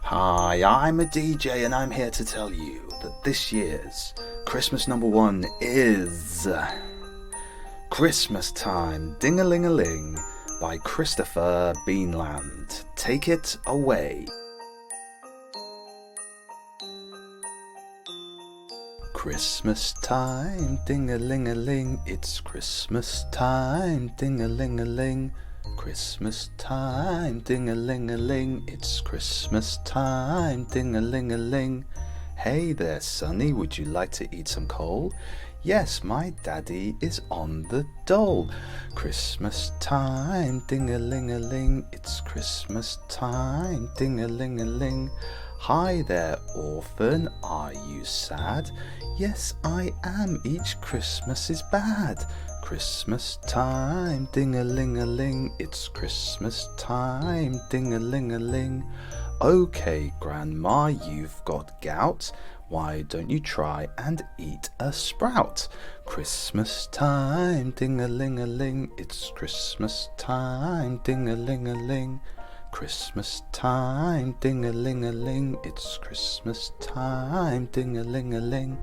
Hi, I'm a DJ and I'm here to tell you that this year's Christmas number one is Christmas Time Ding-a-ling-a-ling by Christopher Beanland. Take it away. Christmas time, ding-a-ling-a-ling, it's Christmas time, ding-a-ling-a-ling. Christmas time, ding-a-ling-a-ling, it's Christmas time, ding-a-ling-a-ling. Hey there, Sonny, would you like to eat some coal? Yes, my daddy is on the dole. Christmas time, ding-a-ling-a-ling, it's Christmas time, ding-a-ling-a-ling. Hi there, orphan, are you sad? Yes, I am, each Christmas is bad. Christmas time, ding-a-ling-a-ling, it's Christmas time, ding-a-ling-a-ling. Okay, Grandma, you've got gout. Why don't you try and eat a sprout? Christmas time, ding-a-ling-a-ling, it's Christmas time, ding-a-ling-a-ling. Christmas time, ding-a-ling-a-ling, it's Christmas time, ding-a-ling-a-ling.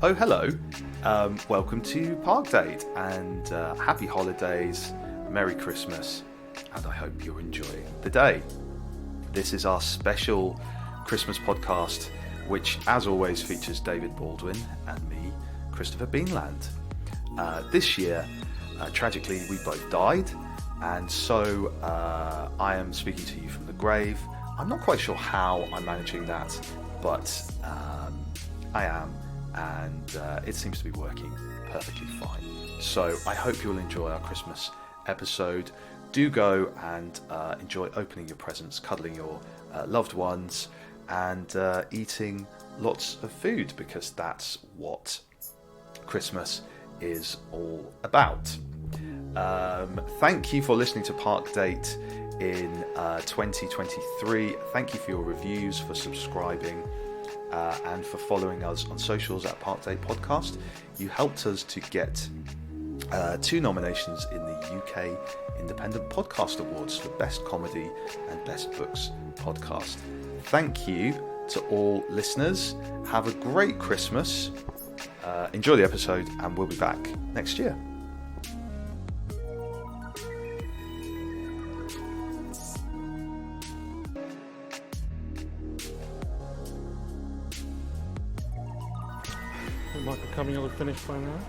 Oh, hello. Welcome to Park Date, and happy holidays, Merry Christmas, and I hope you're enjoying the day. This is our special Christmas podcast, which, as always, features David Baldwin and me, Christopher Beanland. This year, tragically, we both died, and so I am speaking to you from the grave. I'm not quite sure how I'm managing that, but I am. And it seems to be working perfectly fine. So I hope you'll enjoy our Christmas episode. Do go and enjoy opening your presents, cuddling your loved ones, and eating lots of food, because that's what Christmas is all about. Thank you for listening to Park Date in 2023. Thank you for your reviews, for subscribing, and for following us on socials at Park Date Podcast. You helped us to get 2 nominations in the UK Independent Podcast Awards for Best Comedy and Best Books Podcast. Thank you to all listeners. Have a great Christmas. Enjoy the episode, and we'll be back next year. Michael Cumming will have finished by now.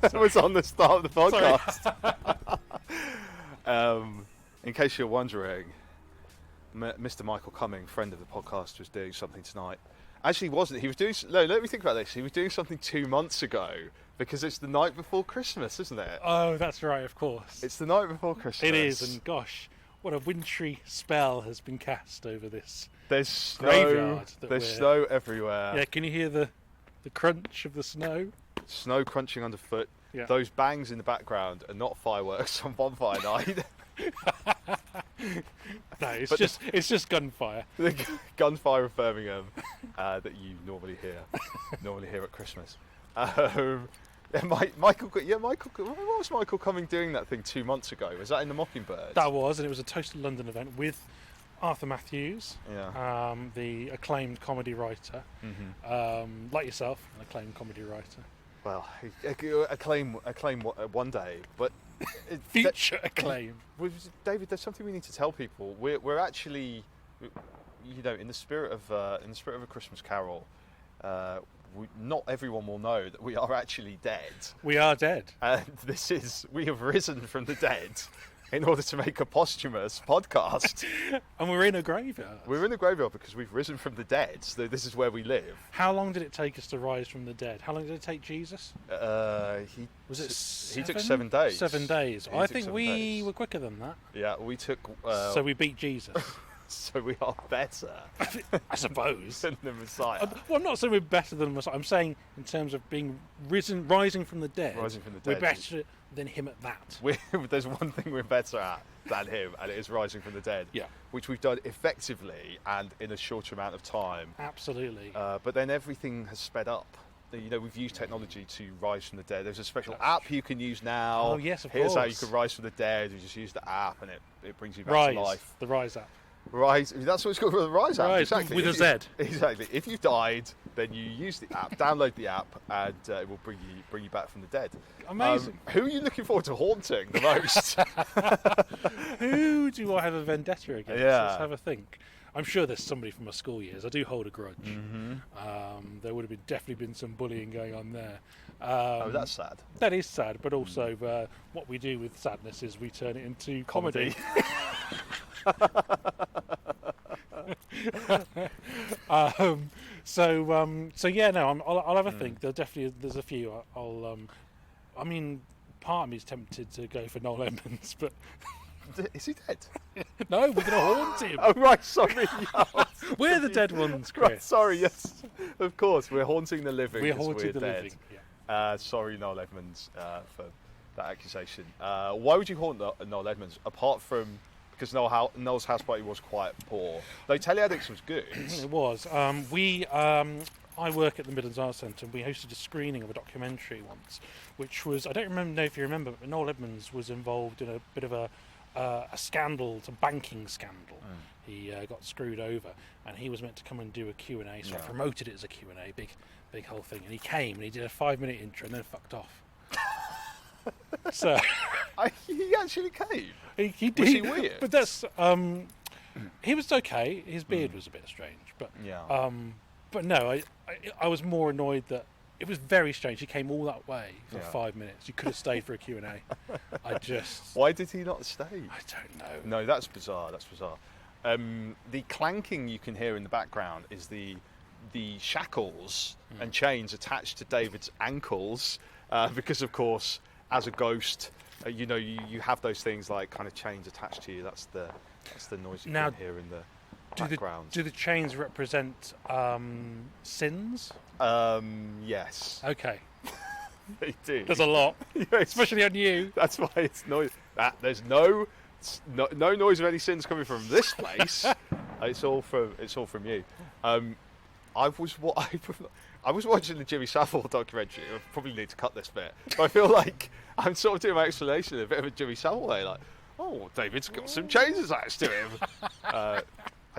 That was on the start of the podcast. In case you're wondering, Mr. Michael Cumming, friend of the podcast, was doing something tonight. Actually, wasn't. He was doing. No, let me think about this. He was doing something 2 months ago, because it's the night before Christmas, isn't it? Oh, that's right, of course. It's the night before Christmas. It is, and gosh, what a wintry spell has been cast over this. There's snow. Graveyard. There's snow everywhere. Yeah, can you hear the crunch of the snow? Snow crunching underfoot. Yeah. Those bangs in the background are not fireworks on bonfire night. No, it's just gunfire. The gunfire of Birmingham that you normally hear at Christmas. Michael. What was Michael Cumming doing that thing 2 months ago? Was that in the Mockingbird? That was, and it was a Toast of London event with Arthur Matthews, Yeah. the acclaimed comedy writer, like yourself, an acclaimed comedy writer. Well, acclaim one day, but Future acclaim. David, there's something we need to tell people. We're actually, in the spirit of a Christmas Carol, not everyone will know that we are actually dead. We are dead, and we have risen from the dead in order to make a posthumous podcast. And we're in a graveyard. We're in a graveyard because we've risen from the dead, so this is where we live. How long did it take us to rise from the dead? How long did it take Jesus? He took 7 days. 7 days. I think we were quicker than that. Yeah, we took... so we beat Jesus. So we are better I suppose. than the Messiah. Well, I'm not saying we're better than Messiah. I'm saying in terms of being rising from the dead. Rising from the We're dead. better than him at that. There's one thing we're better at than him, and it is rising from the dead. Yeah. Which we've done effectively and in a shorter amount of time. Absolutely. But then everything has sped up. You know, we've used technology to rise from the dead. There's a special app you can use now. Oh, yes, of Here's how you course. can rise from the dead. You just use the app, and it brings you back to life. The Rise app. Rise. That's what it's called, the Rise app. Rise, Exactly. with a If Z. Exactly. If you've died, then you use the app, download the app, and it will bring you back from the dead. Amazing. Who are you looking forward to haunting the most? Who do I have a vendetta against? Yeah. Let's have a think. I'm sure there's somebody from my school years. I do hold a grudge. There would have definitely been some bullying going on there. Oh, that's sad. That is sad, but also what we do with sadness is we turn it into comedy. So yeah, no, I'll have a think. There's a few. I mean, part of me is tempted to go for Noel Edmonds, but Is he dead? no, we're going to haunt him. Oh, right, sorry. We're the dead ones, Chris. Right, sorry, yes. Of course, we're haunting the living. We're as haunting the dead. living. Yeah. Sorry, Noel Edmonds, for that accusation. Why would you haunt Noel Edmonds, apart from because Noel's house party was quite poor? Though Telly Addicts was good. It was. I work at the Midlands Arts Centre, and we hosted a screening of a documentary once, which was, I don't know if you remember, but Noel Edmonds was involved in a bit of a scandal, it's a banking scandal. He got screwed over, and he was meant to come and do a Q&A, so I promoted it as a Q&A, big whole thing, and he came and he did a 5-minute intro and then fucked off. So He actually came. he did. Was he weird? But that's he was okay. His beard was a bit strange, but but no, I was more annoyed that it was very strange. He came all that way for 5 minutes. You could have stayed for a Q&A. Why did he not stay? I don't know. No, that's bizarre. That's bizarre. The clanking you can hear in the background is the shackles and chains attached to David's ankles, because of course, as a ghost, you have those things like kind of chains attached to you. That's the noise you can hear in the background. Do the chains represent sins? Yes. Okay. They do. There's a lot, Yes. especially on you. That's why it's noise. There's no noise of any sins coming from this place. It's all from you. I was watching the Jimmy Savile documentary. I probably need to cut this bit, but I feel like I'm sort of doing my explanation a bit of a Jimmy Savile way, like, oh, David's got some chains attached to him. I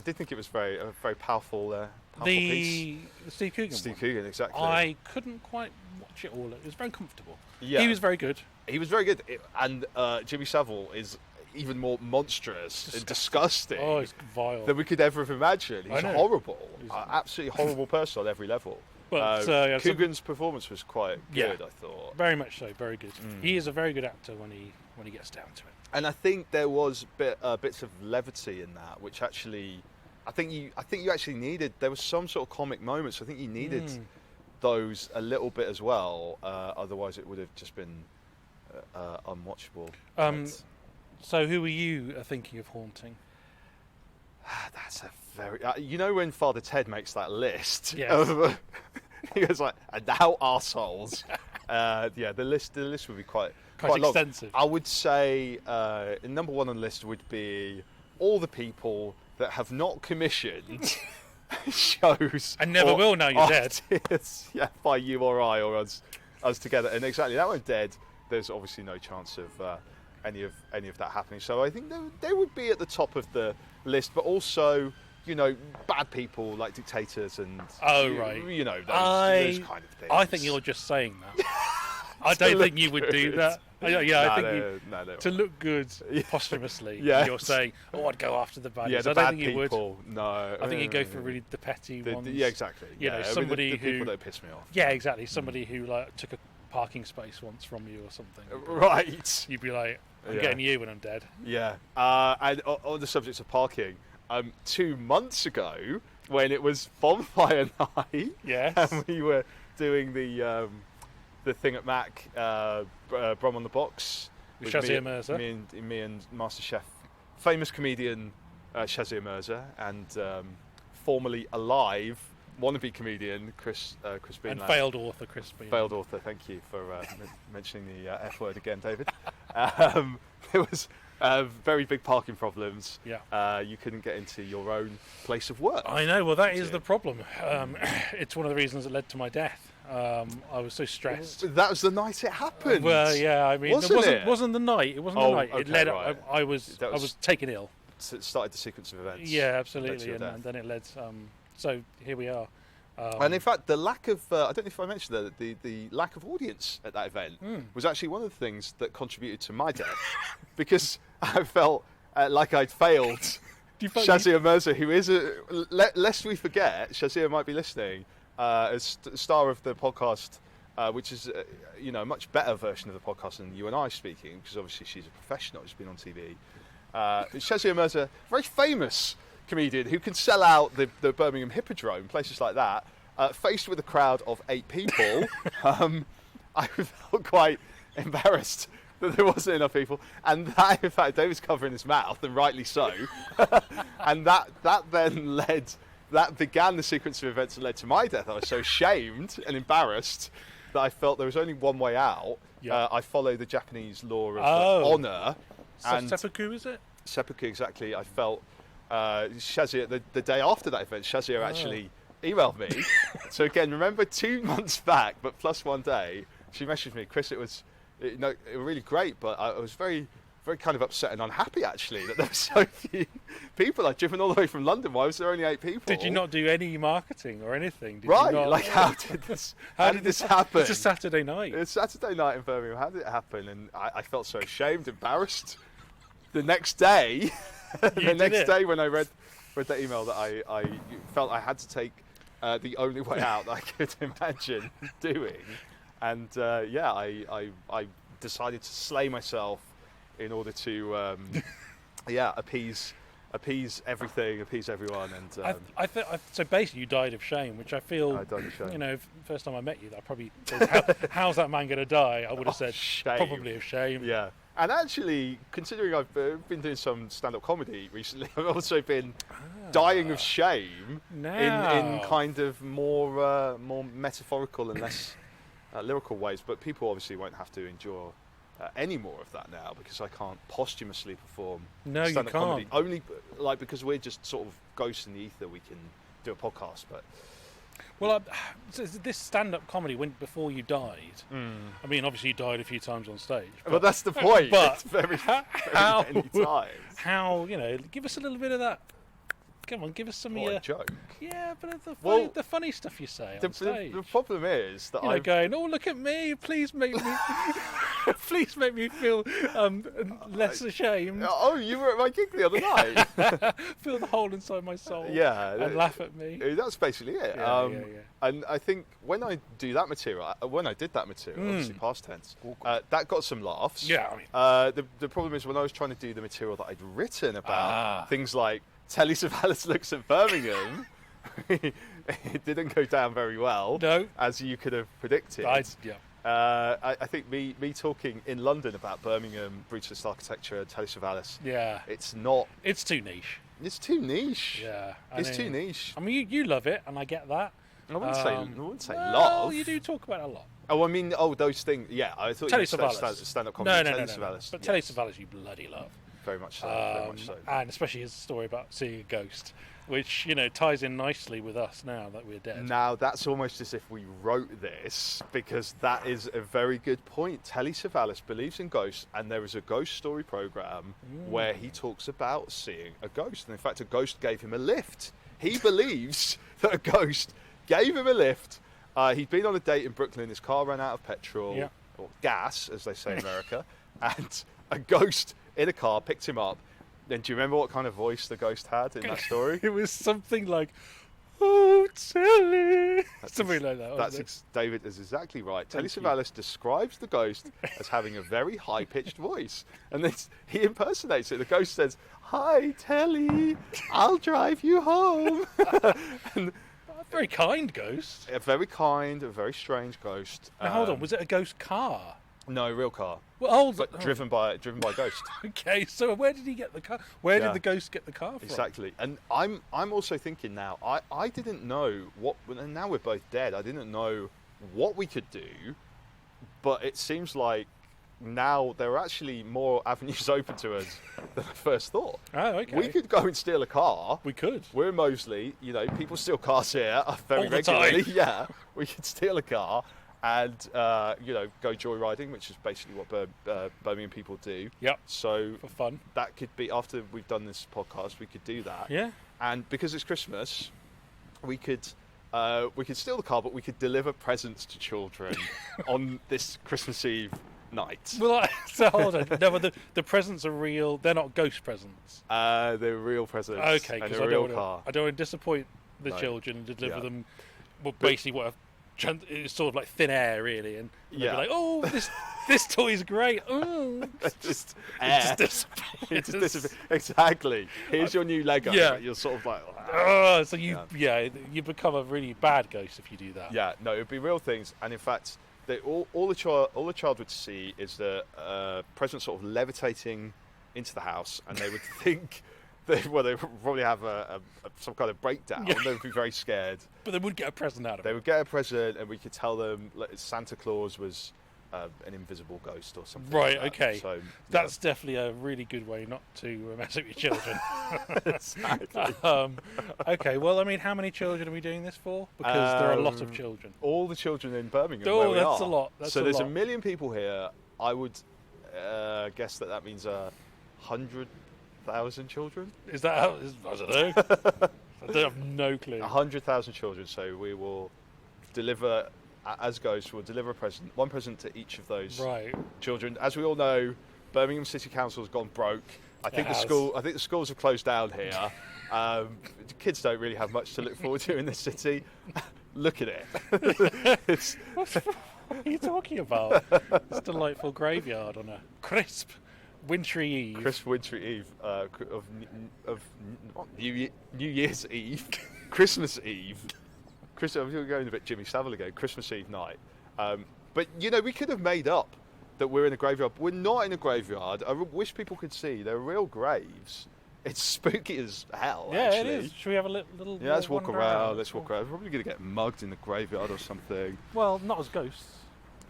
did think it was a very powerful piece. The Steve Coogan Steve one. Coogan, exactly. I couldn't quite watch it all. It was very comfortable. Yeah. He was very good. He was very good, and Jimmy Savile is even more monstrous and disgusting Oh, it's vile. than we could ever have imagined. He's I know. horrible, absolutely horrible person on every level. But Coogan's performance was quite good, I thought. Very much so, very good. He is a very good actor when he gets down to it. And I think there was bits of levity in that, which actually, I think you actually needed. There was some sort of comic moments. I think you needed those a little bit as well. Otherwise, it would have just been unwatchable. So, who are you thinking of haunting? That's a very. When Father Ted makes that list, Yes. he goes like, "And now arseholes." The list would be quite long. extensive. I would say number one on the list would be all the people that have not commissioned shows And never will now you're dead. artists, by you or I or us together. And exactly, that one dead. There's obviously no chance of any of that happening. So I think they would be at the top of the list, but also, bad people like dictators and those kind of things. I think you're just saying that. I don't think you would do that. I think to look good posthumously, you're saying, I'd go after the baddies. the I don't bad think you would. people. No, I think you'd go for really the petty ones. Yeah, exactly. Somebody the who people that piss me off. Yeah, exactly. Somebody who took a parking space once from you or something. Right. You'd be like, I'm getting you when I'm dead. Yeah. And on the subject of parking, 2 months ago, when it was Bonfire Night, Yes. and we were doing the thing at Mac, Brom on the Box, With Shazia Mirza. me and MasterChef, famous comedian Shazia Mirza, and formerly alive wannabe comedian Chris Beanland. And failed author Chris Beanland. Failed author, thank you for mentioning the F word again, David. There was very big parking problems. Yeah. You couldn't get into your own place of work. I know, well that is the problem. It's one of the reasons that led to my death. I was so stressed. That was the night it happened. Well, yeah, I mean, Wasn't wasn't the night. It wasn't the night. It okay, led. right. I was taken ill. So it started the sequence of events. Yeah, led to absolutely, your and death. then it led. So here we are. And in fact, the lack of, I don't know if I mentioned that, the lack of audience at that event was actually one of the things that contributed to my death. Because I felt like I'd failed Shazia Mirza, who is, lest we forget, Shazia might be listening, as star of the podcast, which is, a much better version of the podcast than you and I speaking, because obviously she's a professional, she's been on TV. Shazia Mirza, very famous comedian who can sell out the Birmingham Hippodrome, places like that, faced with a crowd of 8 people. I felt quite embarrassed that there wasn't enough people, and that, in fact, David's covering his mouth, and rightly so. And that began the sequence of events that led to my death. I was so shamed and embarrassed that I felt there was only one way out. Yeah. I follow the Japanese law of honour. And Seppuku, is it? Seppuku, exactly. I felt Shazia, the day after that event, Shazia actually emailed me. So again, remember 2 months back, but plus 1 day, she messaged me, Chris, it was really great, but I was very, very kind of upset and unhappy actually that there were so few people. I'd driven all the way from London. Why was there only 8 people? Did you not do any marketing or anything? Did Right, you not? like how did this happen? It's a Saturday night. It's Saturday night in Birmingham. How did it happen? And I felt so ashamed, embarrassed. The next day, day when I read that email, that I felt I had to take the only way out that I could imagine doing, and I decided to slay myself in order to appease everything, appease everyone, and so basically you died of shame, which I feel, I died of shame. First time I met you, I probably said, how's that man going to die? I would have said shame. Probably of shame. Yeah. And actually, considering I've been doing some stand-up comedy recently, I've also been dying of shame in kind of more metaphorical and less lyrical ways. But people obviously won't have to endure any more of that now, because I can't posthumously perform stand-up comedy. Only because we're just sort of ghosts in the ether, we can do a podcast, but. Well, so this stand-up comedy went before you died. I mean, obviously you died a few times on stage. But that's the point. But it's very many times. How, give us a little bit of that. Come on, give us some of your joke. Yeah, but the funny stuff you say on stage. The problem is that I'm going, oh, look at me! Please make me feel less ashamed. Oh, you were at my gig the other night. Feel the hole inside my soul. Yeah, and laugh at me. That's basically it. Yeah. And I think when I did that material, obviously past tense, that got some laughs. Yeah. I mean, the problem is when I was trying to do the material that I'd written about things like Telly Savalas looks at Birmingham, it didn't go down very well. No. As you could have predicted. I think me talking in London about Birmingham, brutalist architecture, Telly Savalas. Yeah. It's too niche. It's too niche. Yeah. It's too niche. I mean, you love it, and I get that. I wouldn't say love. Well, you do talk about it a lot. Oh, I mean, those things. Yeah, I thought Telly you meant Savalas. stand-up comedy. No. Savalas. But Telly Savalas, you bloody love. Very much so. Very much so. And especially his story about seeing a ghost, which ties in nicely with us now that we're dead. Now that's almost as if we wrote this, because that is a very good point. Telly Savalas believes in ghosts, and there is a ghost story program where he talks about seeing a ghost, and in fact, a ghost gave him a lift. He believes that a ghost gave him a lift. He'd been on a date in Brooklyn. His car ran out of petrol or gas, as they say in America, and a ghost in a car picked him up. Then do you remember what kind of voice the ghost had in that story? It was something like, "Oh, Telly," something like that. David is exactly right. Telly Savalas describes the ghost as having a very high-pitched voice, and he impersonates it. The ghost says, "Hi, Telly, I'll drive you home." And a very kind ghost. A very kind, a very strange ghost. Now, hold on, was it a ghost car? No, real car, Well, but driven by a ghost. Okay, so where did he get the car? Where Yeah. did the ghost get the car from? Exactly, and I'm also thinking now. I didn't know what, and now we're both dead. I didn't know what we could do, but it seems like now there are actually more avenues open to us than I first thought. Oh, okay. We could go and steal a car. We could. We're in Moseley, people steal cars here very All the regularly. time. Yeah, we could steal a car and go joyriding, which is basically what Birmingham people do. Yep. So For fun. that could be, after we've done this podcast, we could do that. Yeah. And because it's Christmas, we could steal the car, but we could deliver presents to children on this Christmas Eve night. Well, so hold on. No, but the presents are real. They're not ghost presents. They're real presents. Okay, and because a I real don't car. want to disappoint the No. children and deliver Yeah. them. Well, basically, it's sort of like thin air, really, and they'll Yeah. be like, "Oh, this toy's great." Oh, Just it It just just disappears. disappears. Exactly. Here's your new Lego. Yeah. But you're sort of like, Oh, so you become a really bad ghost if you do that. yeah, no, it'd be real things. And in fact, all the child would see is the present sort of levitating into the house, and they would think they would probably have some kind of breakdown. Yeah. They would be very scared. But they would get a present out of They it. would get a present, and we could tell them Santa Claus was an invisible ghost or something. Right, like that. okay. So That's definitely a really good way not to mess up your children. exactly. Okay, well, I mean, how many children are we doing this for? Because there are a lot of children. All the children in Birmingham. Oh, where we that's are. a lot. That's so a there's lot. 1 million people here. I would guess that means 100,000 children. Is that how? I don't know. I have no clue. 100,000 children. So we will deliver, as ghosts, we'll deliver one present to each of those Right. children. As we all know, Birmingham City Council has gone broke. I think has. the schools have closed down here. Kids don't really have much to look forward to in this city. Look at it. It's, What are you talking about? It's a delightful graveyard on a crisp, wintry eve. Crisp wintry Eve of New Year's Eve, Christmas Eve. I'm going a bit Jimmy Savile again. Christmas Eve night. But we could have made up that we're in a graveyard. We're not in a graveyard. I wish people could see. They're real graves. It's spooky as hell. Yeah, actually. it is. Should we have a little? Yeah, let's walk wander around. Let's walk around. We're probably going to get mugged in the graveyard or something. Well, not as ghosts.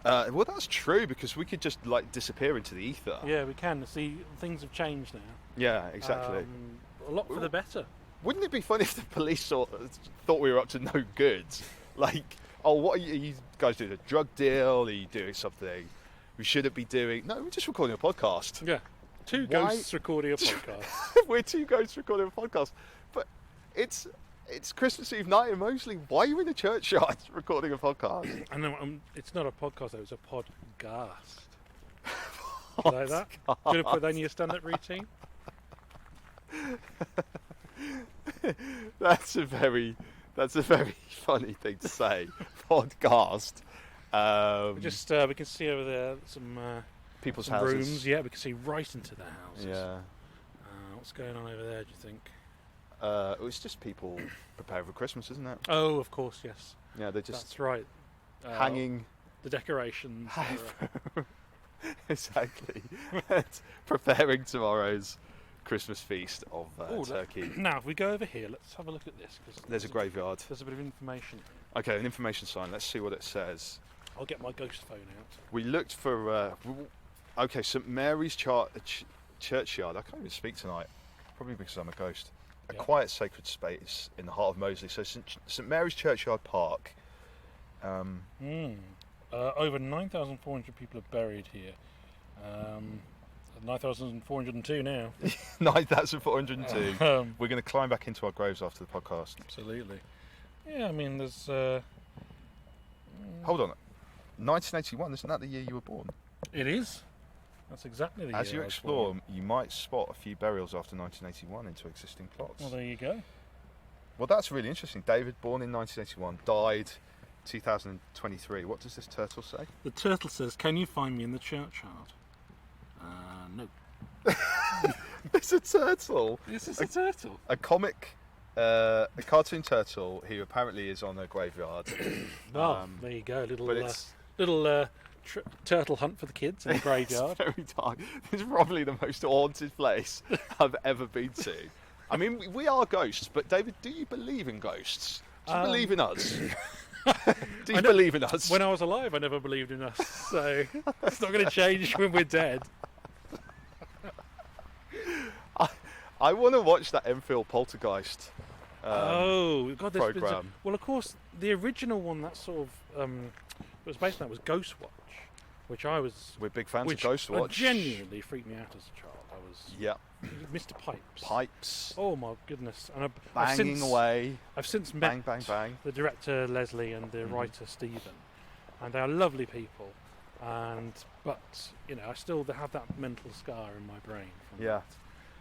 Well, that's true because we could just disappear into the ether. Yeah, we can. See, things have changed now. Yeah, exactly. A lot for the better. Wouldn't it be funny if the police thought we were up to no good? Like, oh, what are you guys doing? A drug deal? Are you doing something we shouldn't be doing? No, we're just recording a podcast. Yeah. Two Why- ghosts recording a podcast. We're two ghosts recording a podcast. But it's Christmas Eve night in Moseley. Why are you in the churchyard recording a podcast? And then, it's not a podcast, though. It's a podcast. Like that? Do you want to put that in your stand-up routine? That's a very funny thing to say. Podcast. We can see over there some People's some houses. rooms. Yeah, we can see right into their houses. Yeah. What's going on over there? Do you think? It's just people preparing for Christmas, isn't it? Oh, of course, yes. Yeah, they're just That's right. hanging. The decorations. Exactly. And preparing tomorrow's Christmas feast of turkey. Now, if we go over here, let's have a look at this. Cause There's a graveyard. There's a bit of information. Okay, an information sign. Let's see what it says. I'll get my ghost phone out. We looked for. St Mary's Churchyard. I can't even speak tonight. Probably because I'm a ghost. A Yeah. quiet sacred space in the heart of Moseley. So St Mary's Churchyard Park. Over 9,400 people are buried here. 9,402 now. 9,402. We're going to climb back into our graves after the podcast. Absolutely. Yeah, I mean, there's. Hold on. 1981, isn't that the year you were born? It is. That's exactly the As year you I was explore, born. you might spot a few burials after 1981 into existing plots. Well, there you go. Well, that's really interesting. David, born in 1981, died 2023. What does this turtle say? The turtle says, "Can you find me in the churchyard?" No. It's a turtle. This is a turtle. A cartoon turtle who apparently is on a graveyard. Oh, there you go. but it's- Little turtle hunt for the kids in the graveyard. It's very dark. It's probably the most haunted place I've ever been to. I mean, we are ghosts, but David, do you believe in ghosts? Do you believe in us? Do you believe in us? When I was alive, I never believed in us, so it's not going to change when we're dead. I want to watch that Enfield Poltergeist God, there's been program. well, of course, the original one that sort of was based on that was Ghost Watch, which I was. We're big fans of which Ghost Watch. genuinely freaked me out as a child. I was. Yeah. Mr. Pipes. Pipes. Oh my goodness! And Banging away. I've since Bang, met bang, bang. the director Leslie and the writer Stephen, and they are lovely people. But I still have that mental scar in my brain. From Yeah.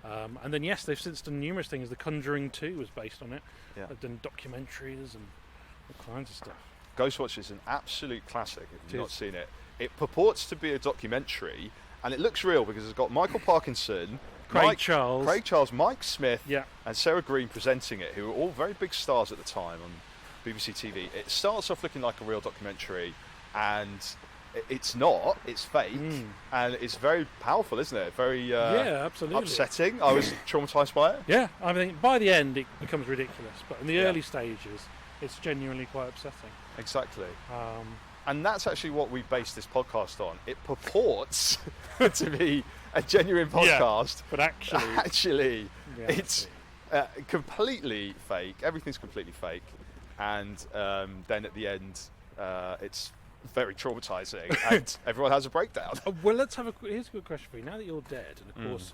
that. And then yes, they've since done numerous things. The Conjuring 2 was based on it. Yeah. They've done documentaries and all kinds of stuff. Ghostwatch is an absolute classic if you've It not is. seen it. It purports to be a documentary, and it looks real because it's got Michael Parkinson, Craig Charles, Mike Smith, Yeah. and Sarah Green presenting it, who were all very big stars at the time on BBC TV. It starts off looking like a real documentary, and it's not. It's fake, and it's very powerful, isn't it? Very yeah, absolutely. upsetting. I was traumatised by it. Yeah, I mean, by the end it becomes ridiculous, but in the Yeah. early stages, it's genuinely quite upsetting. Exactly. Um, And that's actually what we base this podcast on. It purports to be a genuine podcast, but actually, actually it's completely fake. Everything's completely fake, and then at the end, it's very traumatizing, and everyone has a breakdown. well, here's a good question for you. Now that you're dead, and of course,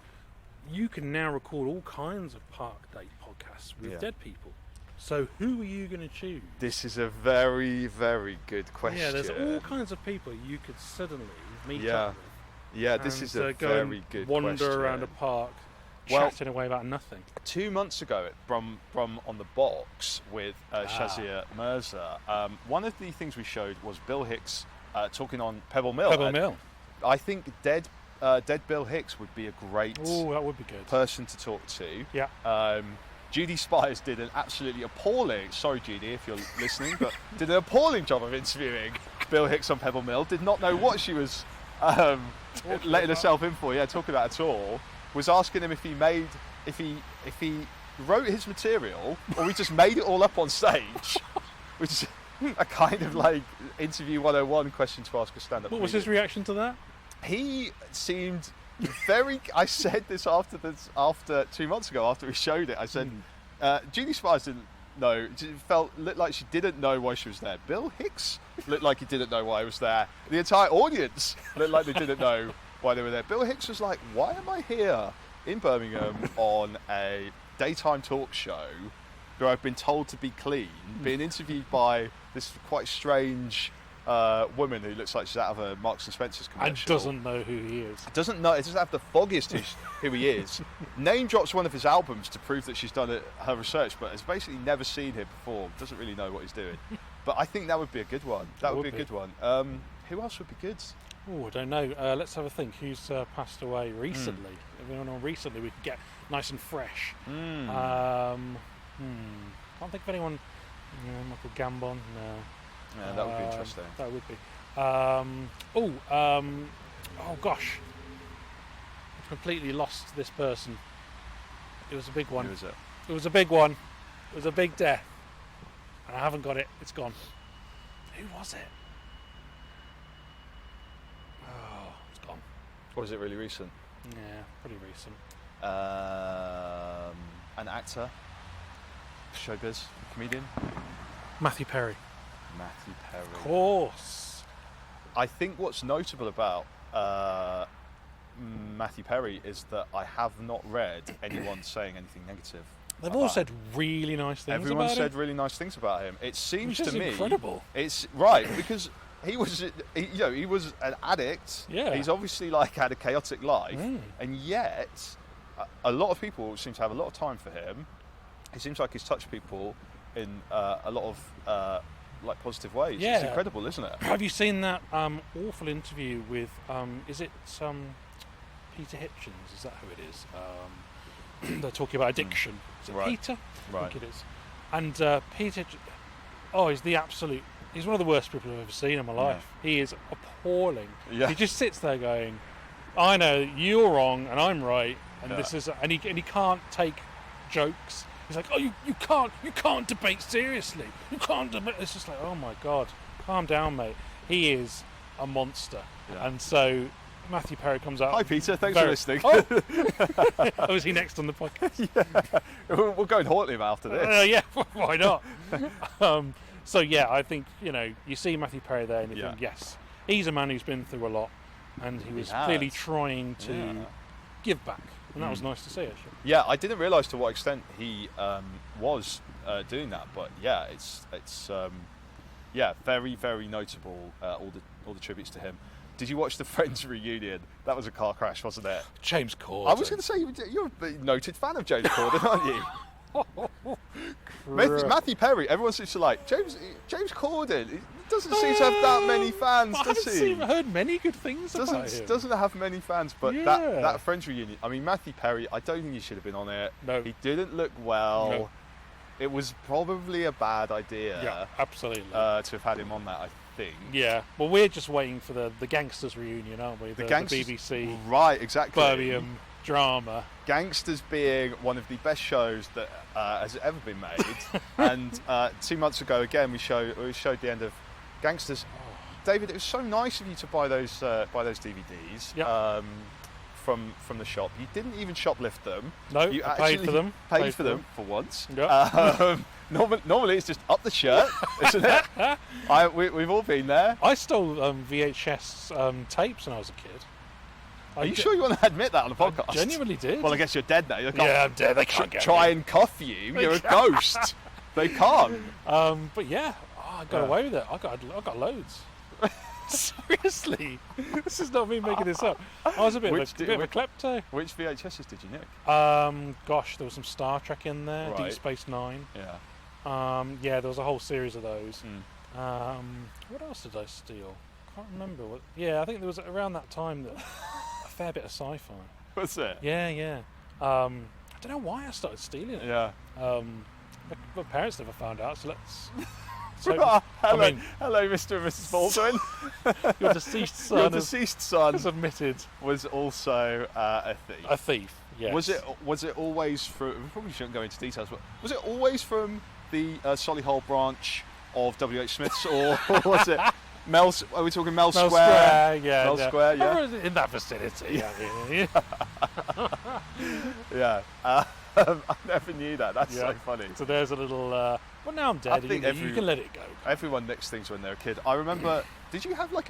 you can now record all kinds of park date podcasts with Yeah. dead people. So who are you going to choose? This is a very, very good question. Yeah, there's all kinds of people you could suddenly meet Yeah. up with. Yeah, this and, is a go very and good wander question. around a park, Well- chatting away about nothing. 2 months ago at Brum on the Box with Shazia Mirza, one of the things we showed was Bill Hicks talking on Pebble Mill. Pebble And Mill. I think dead Bill Hicks would be a great Oh, that would be good. person to talk to. Yeah. Judy Spires did an absolutely appalling, sorry Judy if you're listening, but did an appalling job of interviewing Bill Hicks on Pebble Mill. Did not know what she was letting herself in for, talking about at all. Was asking him if he wrote his material or we just made it all up on stage, which is a kind of like interview 101 question to ask a stand-up What was his comedian. reaction to that? He seemed very. I said this after 2 months ago after we showed it. I said Judy Spires didn't know. Looked like she didn't know why she was there. Bill Hicks looked like he didn't know why he was there. The entire audience looked like they didn't know why they were there. Bill Hicks was like, "Why am I here in Birmingham on a daytime talk show where I've been told to be clean, being interviewed by this quite strange woman who looks like she's out of a Marks and Spencer's commercial. And doesn't know who he is. Doesn't know. It doesn't have the foggiest who he is. Name drops one of his albums to prove that she's done her research, but has basically never seen him before. Doesn't really know what he's doing. But I think that would be a good one. That would be a good one. Who else would be good? Oh, I don't know. Let's have a think. Who's passed away recently? If anyone on recently, we could get nice and fresh. Can't think of anyone. Michael Gambon. No. Yeah, that would be interesting. That would be. Oh gosh, I've completely lost this person. It was a big one. Who is it? It was a big one. It was a big death. And I haven't got it. It's gone. Who was it? Oh, it's gone. Or is it really recent? Yeah, pretty recent. An actor, showbiz, comedian. Matthew Perry. Matthew Perry. Of course. I think what's notable about Matthew Perry is that I have not read anyone saying anything negative. They've all said really nice things Everyone about said him. really nice things about him. It seems Which to is me incredible. It's right because he was an addict. Yeah. He's obviously had a chaotic life, and yet a lot of people seem to have a lot of time for him. He seems like he's touched people in a lot of positive ways. Yeah. It's incredible, isn't it? Have you seen that awful interview with, is it Peter Hitchens? Is that who it is? They're talking about addiction. Is it Right. Peter? I Right. think it is. And Peter, he's the absolute He's one of the worst people I've ever seen in my life. He is appalling. Yeah. He just sits there going, "I know you're wrong and I'm right, and this is," and he can't take jokes. He's like, "Oh, you can't debate seriously. You can't debate." It's just like, oh my god, calm down, mate. He is a monster, and so Matthew Perry comes out. Hi, Peter. Thanks for listening. Oh, is he next on the podcast? Yeah. We'll go in Hortley after this. Yeah, why not? So yeah, I think you see Matthew Perry there, and you think, yes, he's a man who's been through a lot, and he was clearly trying to give back, and that was nice to see, actually. Yeah, I didn't realise to what extent he was doing that, but yeah, it's very, very notable. All the tributes to him. Did you watch the Friends reunion? That was a car crash, wasn't it? James Corden. I was going to say you're a noted fan of James Corden, aren't you? Matthew Perry, everyone seems to like James Corden. He doesn't seem to have that many fans, does he? I haven't heard many good things about him. Doesn't have many fans, but that Friends reunion. I mean, Matthew Perry, I don't think he should have been on it. No, he didn't look well. No. It was probably a bad idea. Yeah, absolutely. To have had him on that, I think. Yeah, well, we're just waiting for the Gangsters reunion, aren't we? The BBC. Right, exactly. Birmingham drama. Gangsters being one of the best shows that has ever been made. And 2 months ago, again, we showed the end of Gangsters. David, it was so nice of you to buy those DVDs from the shop. You didn't even shoplift them. No, you I paid for them. Paid for them for once. Yep. Normally it's just up the shirt, isn't it? We've all been there. I stole VHS tapes when I was a kid. Are you sure you want to admit that on the podcast? I genuinely did. Well, I guess you're dead now. Yeah, I'm dead. They can't try and cuff you. You're a ghost. They can't. But yeah, I got away with it. I got loads. Seriously, this is not me making this up. I was a bit of a klepto. Which VHSs did you nick? Gosh, there was some Star Trek in there, right. Deep Space Nine. Yeah. Yeah, there was a whole series of those. What else did I steal? Can't remember. Yeah, I think there was around that time that a fair bit of sci-fi. Was it? Yeah. I don't know why I started stealing it. Yeah. My parents never found out, so let's. Hello, Mr. and Mrs. Baldwin. Your deceased son. Has admitted was also a thief. A thief. Yes. Was it always from? We probably shouldn't go into details, but was it always from the Solihull branch of W.H. Smith's, or was it Mel? Are we talking Mel Square? Yeah. Mel Square. Yeah. In that vicinity. Yeah. I never knew that. That's so funny. So there's a little. Well, now I'm dead. You can let it go. Everyone nicks things when they're a kid. I remember. Did you have like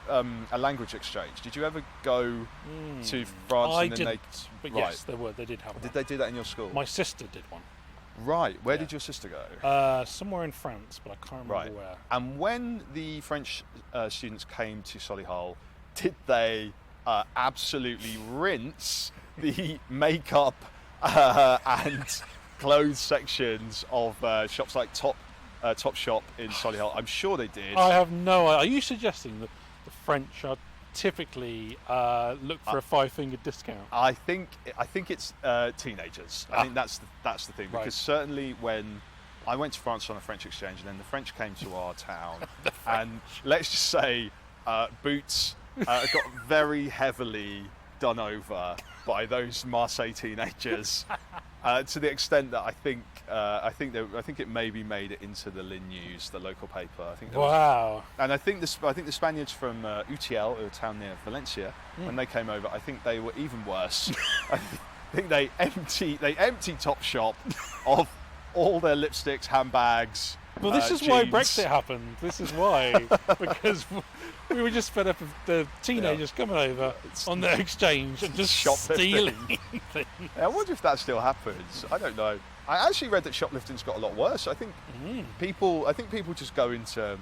a language exchange? Did you ever go to France? I and then didn't. But yes, they did have. Did they do that in your school? My sister did one. Right. Where did your sister go? Somewhere in France, but I can't remember where. And when the French students came to Solihull, did they absolutely rinse the makeup and clothes sections of shops like Top Shop in Solihull? I'm sure they did. I have no idea. Are you suggesting that the French are typically look for a 5-fingered discount? I think it's teenagers. I think that's the thing, because certainly when I went to France on a French exchange, and then the French came to our town, and let's just say boots got very heavily done over by those Marseille teenagers, to the extent that I think it maybe made it into the Lin News, the local paper. I think. And I think the Spaniards from Utiel, a town near Valencia, when they came over, I think they were even worse. I think they emptied Top Shop of all their lipsticks, handbags. Well, this is jeans. why Brexit happened. This is why, because we were just fed up of the teenagers coming over on their exchange and just stealing things. I wonder if that still happens. I don't know. I actually read that shoplifting's got a lot worse. I think people just go into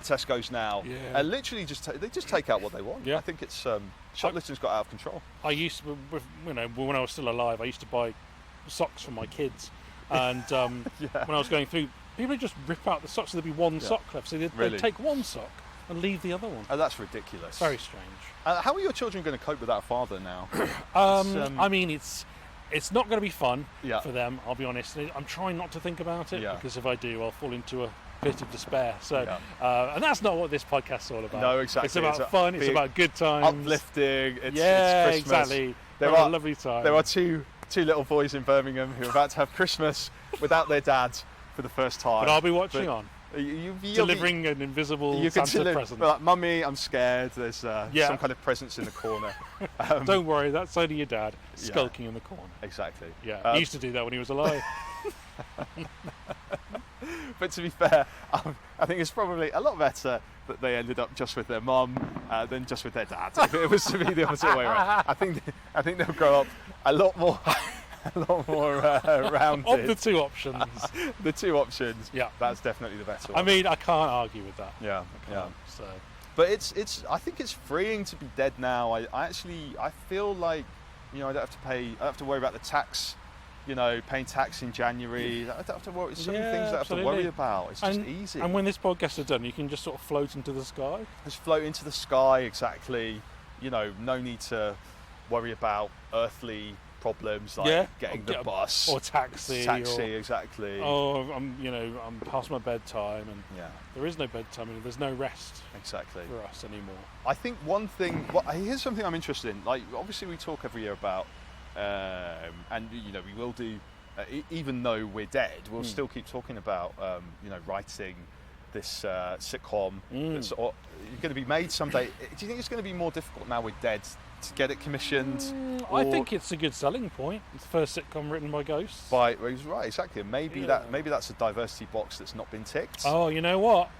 Tesco's now and literally just take out what they want. I think it's shoplifting's got out of control. I used to, when I was still alive, I used to buy socks for my kids, and when I was going through, people would just rip out the socks, so there'd be one sock left. So they'd take one sock and leave the other one. Oh, that's ridiculous. Very strange. How are your children going to cope without a father now? I mean, it's not going to be fun for them, I'll be honest. I'm trying not to think about it, because if I do, I'll fall into a pit of despair. So, and that's not what this podcast's all about. No, exactly. It's about fun. It's about good times, uplifting. It's Christmas. Exactly. There a are lovely time. There are two little boys in Birmingham who are about to have Christmas without their dad for the first time. But I'll be watching on. You'll delivering an invisible Santa present. Like, Mummy, I'm scared. There's some kind of presents in the corner. Don't worry, that's only your dad skulking in the corner. Exactly. Yeah, he used to do that when he was alive. But to be fair, I think it's probably a lot better that they ended up just with their mum than just with their dad. If it was to be the opposite way around, I think they'll grow up a lot more rounded. Of the two options. The two options. Yeah. That's definitely the better one. I mean, I can't argue with that. Yeah. So. But it's. I think it's freeing to be dead now. I feel like, I don't have to worry about the tax. Paying tax in January. I don't have to worry. So many things I have to worry about. It's just easy. And when this podcast is done, you can just sort of float into the sky. Just float into the sky, exactly. No need to worry about earthly problems like getting the bus or taxi, exactly. I'm past my bedtime, and there is no bedtime, and there's no rest exactly for us anymore. I think one thing. Here's something I'm interested in. Like, obviously, we talk every year about. And we will do, even though we're dead, we'll still keep talking about writing this sitcom that's going to be made someday. Do you think it's going to be more difficult now we're dead to get it commissioned? I think it's a good selling point. It's the first sitcom written by ghosts. Right, exactly. Maybe that's a diversity box that's not been ticked. Oh, you know what?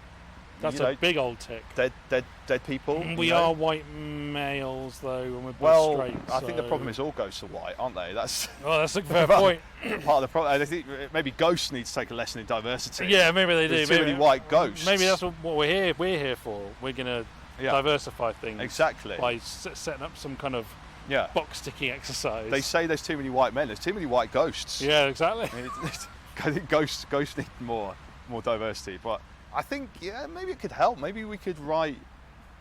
That's a big old tick. Dead people. We are white males, though, and we're both straight. I think the problem is all ghosts are white, aren't they? That's a fair point. Part of the problem. I think maybe ghosts need to take a lesson in diversity. Yeah, maybe they do. There's too many white ghosts. Maybe that's what we're here for. We're going to diversify things. Exactly. By setting up some kind of box ticking exercise. They say there's too many white men. There's too many white ghosts. Yeah, exactly. I think ghosts need more diversity, but. I think maybe it could help. Maybe we could write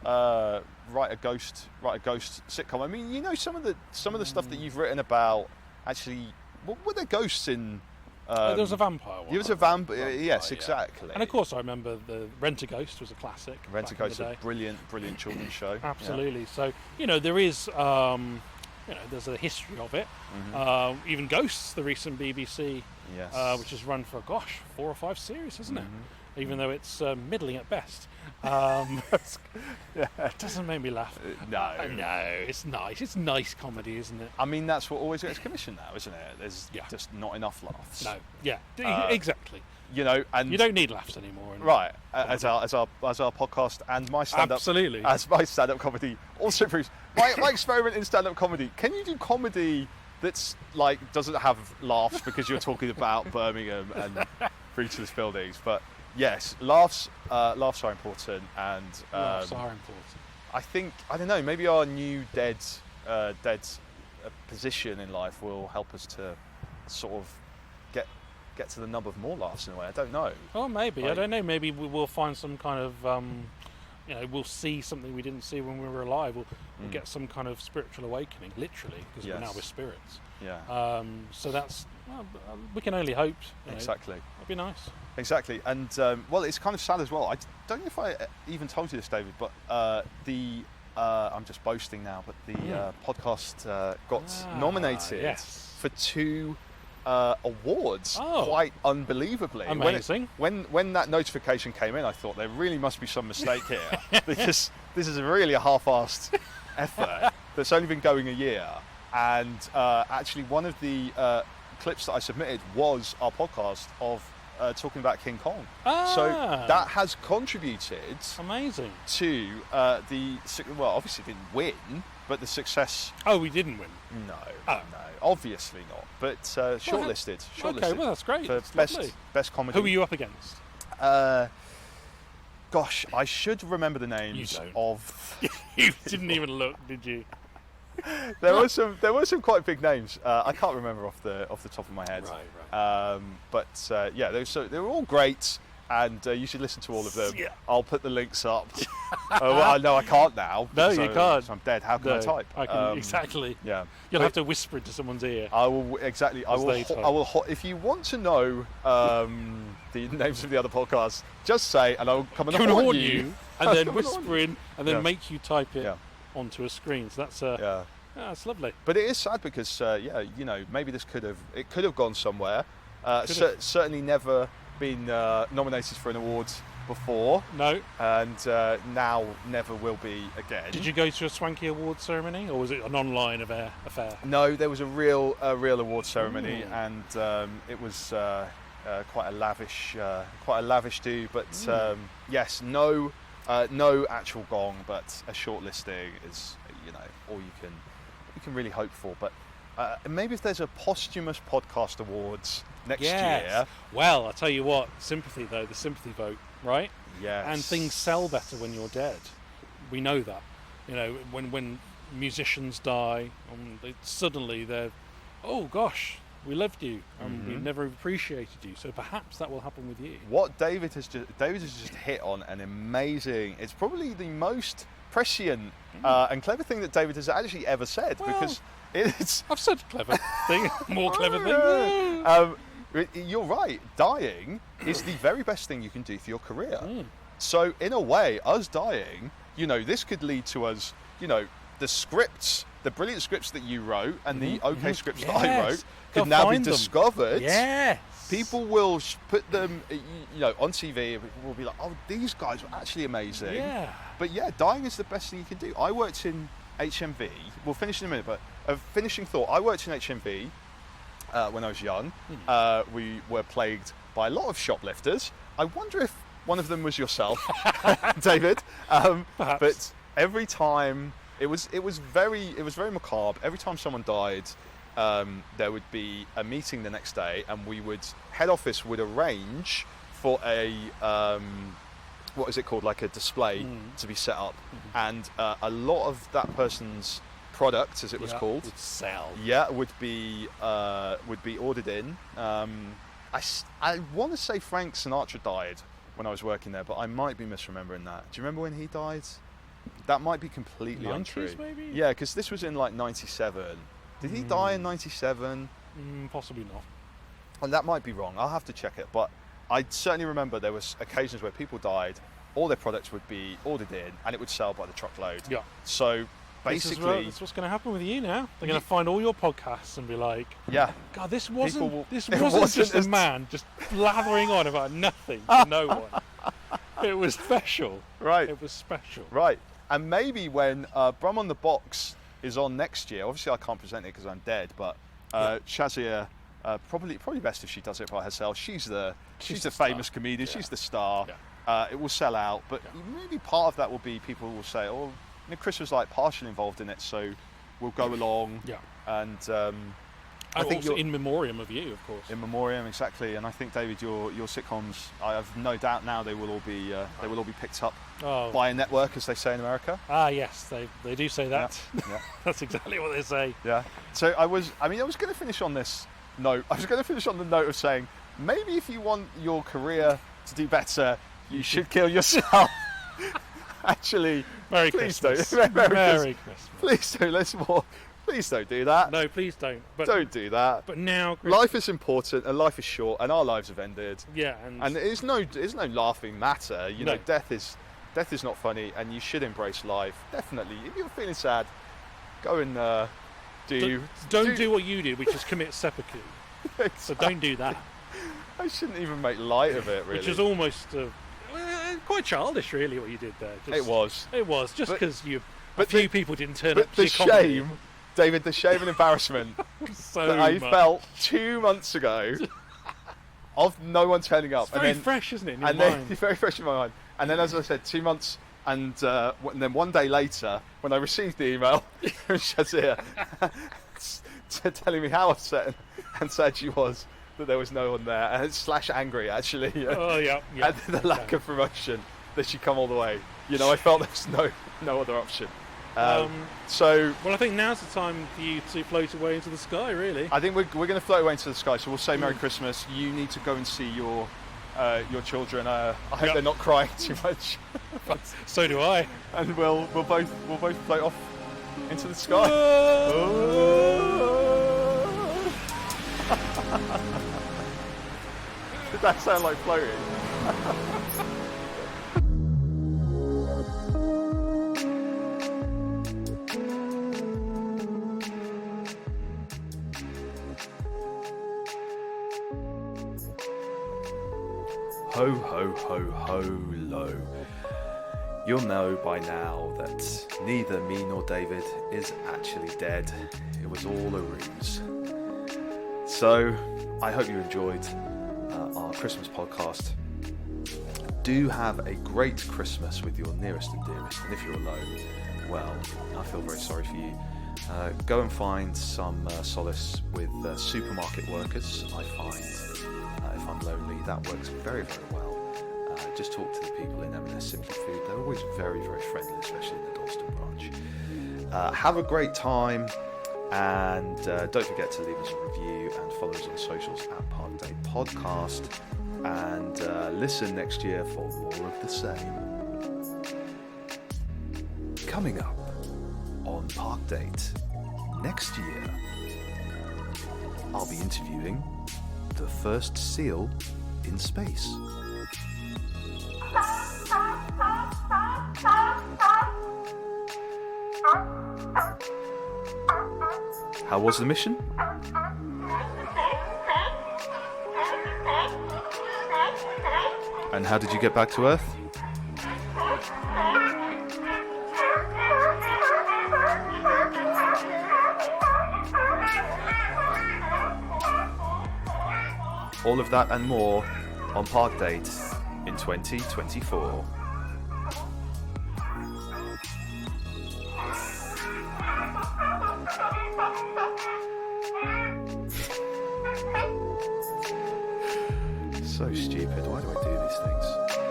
a ghost sitcom. I mean, some of the stuff that you've written about. Actually, were there ghosts in? There was a vampire one. There was a vampire. Yes, exactly. And of course, I remember the Rent-A-Ghost was a classic. Rent-A-Ghost is a brilliant children's show. Absolutely. Yeah. So there is. There's a history of it. Mm-hmm. Even Ghosts, the recent BBC, which has run for 4 or 5 series, hasn't it? Even though it's middling at best. It doesn't make me laugh. No, it's nice. It's nice comedy, isn't it? I mean, that's what always gets commissioned now, isn't it? There's just not enough laughs. No, exactly. And you don't need laughs anymore. Right, as our podcast and my stand-up, absolutely, as my stand-up comedy also proves. My experiment in stand-up comedy. Can you do comedy that's like doesn't have laughs because you're talking about Birmingham and breachless buildings, but yes, laughs are important, and laughs are important. I don't know, maybe our new dead position in life will help us to sort of get to the nub of more laughs in a way. I don't know. Oh, maybe. I don't know. Maybe we'll find some kind of we'll see something we didn't see when we were alive. We'll get some kind of spiritual awakening, literally, because we're now with spirits. Yeah. So that's we can only hope. Exactly. That'd be nice. Exactly. And it's kind of sad as well. I don't know if I even told you this, David, but I'm just boasting now, but the podcast got nominated for 2 awards, quite unbelievably. Amazing. When that notification came in, I thought there really must be some mistake here because this is really a half-assed effort that's only been going a year. And actually, one of the clips that I submitted was our podcast of talking about King Kong. So that has contributed amazing to obviously didn't win, but the success. Oh, we didn't win. No, obviously not. But shortlisted. Okay, well that's great. For best comedy. Who were you up against? Gosh, I should remember the names of. You didn't even look, did you? There were some quite big names. I can't remember off the top of my head. Right. They were all great. and you should listen to all of them. Yeah. I'll put the links up. Well, no, I can't now. No, because you can't. I'm dead. How can I type? I can, exactly. Yeah. You'll But have to whisper into someone's ear. I will exactly. I As will. they type. I will. If you want to know the names of the other podcasts, just say, and I will come and Come and haunt haunt you. you, and then whisper in, and then Yeah. make you type it Yeah. onto a screen. So that's Yeah. that's lovely. But it is sad because maybe this could have gone somewhere. Could have. Certainly never been nominated for an award before, No. and now never will be again. Did you go to a swanky award ceremony, or was it an online affair? No, there was a real award ceremony, Ooh. and it was quite a lavish do. But yes, no actual gong, but a shortlisting is all you can really hope for. But maybe if there's a posthumous podcast awards next year. Well, I'll tell you what, sympathy though, the sympathy vote, right? Yes. And things sell better when you're dead. We know that. When musicians die, suddenly they're, oh gosh, we loved you and we never appreciated you. So perhaps that will happen with you. What David has just hit on an amazing. It's probably the most prescient and clever thing that David has actually ever said, Well, because it's. I've said clever thing, more clever thing. You're right. Dying is the very best thing you can do for your career. So in a way, us dying, this could lead to us, the scripts, the brilliant scripts that you wrote and the okay scripts that I wrote They'll could now be find them. discovered. Yes. People will put them, on TV. People will be like, "Oh, these guys were actually amazing." Yeah. But yeah, dying is the best thing you can do. I worked in HMV. We'll finish in a minute, but a finishing thought. I worked in HMV when I was young. We were plagued by a lot of shoplifters. I wonder if one of them was yourself, David. Perhaps. But every time it was very macabre. Every time someone died, there would be a meeting the next day, and head office would arrange for a what is it called, like a display to be set up, and a lot of that person's product, as it was called, would sell. Yeah, would be ordered in. I want to say Frank Sinatra died when I was working there, but I might be misremembering that. Do you remember when he died? That might be completely 90s untrue. maybe? Yeah, because this was in like '97. Did he die in '97? Possibly not. And that might be wrong. I'll have to check it. But I certainly remember there was occasions where people died, all their products would be ordered in, and it would sell by the truckload. Yeah. So basically, that's what's going to happen with you now. They're going to find all your podcasts and be like, yeah, God, this wasn't it wasn't just as- a man just blathering on about nothing to no one. It was special. right, It was special. right. And maybe when Brum on the Box is on next year, obviously I can't present it because I'm dead, but Shazia, probably best if she does it by herself. She's the famous comedian. Yeah. She's the star. Yeah. It will sell out, but maybe part of that will be people will say, "Oh, Chris was like partially involved in it, so we'll go along." Yeah. And I think also you're in memoriam of you, of course. in memoriam, exactly. And I think, David, your sitcoms, I have no doubt now they will all be picked up by a network, as they say in America. Yes, they do say that. Yeah. That's exactly what they say. Yeah. So I was going to finish on this note. I was going to finish on the note of saying, maybe if you want your career to do better, you should kill yourself. Actually, Merry please Christmas. don't. Merry Christmas. Please don't. Please don't do that. No, please don't. But Don't do that. But now, Chris, Life is important, and life is short, and our lives have ended. yeah, And it's no laughing matter. You know, No. death is not funny, and you should embrace life. Definitely. If you're feeling sad, go and don't do what you did, which is commit seppuku. So don't do that. I shouldn't even make light of it, really. Which is almost quite childish, really, what you did there. It was. It was just But- because a but few the- people didn't turn But up to the your comedy. shame, David, the shame and embarrassment So that I much. felt 2 months ago of no one turning up. It's very fresh, isn't it? In your And then mind? it's very fresh in my mind. And then, as I said, 2 months, and then 1 day later, when I received the email from Shazia telling me how upset and sad she was that there was no one there, and / angry actually, Oh yeah. and the lack of promotion that she'd come all the way. You know, I felt there's no other option. So Well, I think now's the time for you to float away into the sky, really. I think we're going to float away into the sky. So we'll say Merry Christmas. You need to go and see your your children. I hope they're not crying too much. So do I. And we'll both float off into the sky. Did that sound like floating? Ho, ho, ho, ho, lo. You'll know by now that neither me nor David is actually dead. It was all a ruse. So, I hope you enjoyed our Christmas podcast. Do have a great Christmas with your nearest and dearest. And if you're alone, well, I feel very sorry for you. Go and find some solace with supermarket workers. I find if I'm lonely, that works very, very well. Just talk to the people in M&S Simply Food. They're always very, very friendly, especially in the Dalston branch. Have a great time, and don't forget to leave us a review and follow us on socials at Park Day Podcast, and listen next year for more of the same. Coming up on Park Date next year, I'll be interviewing the first seal in space. How was the mission? And how did you get back to Earth? All of that and more on Park Date in 2024. So stupid. Why do I do these things?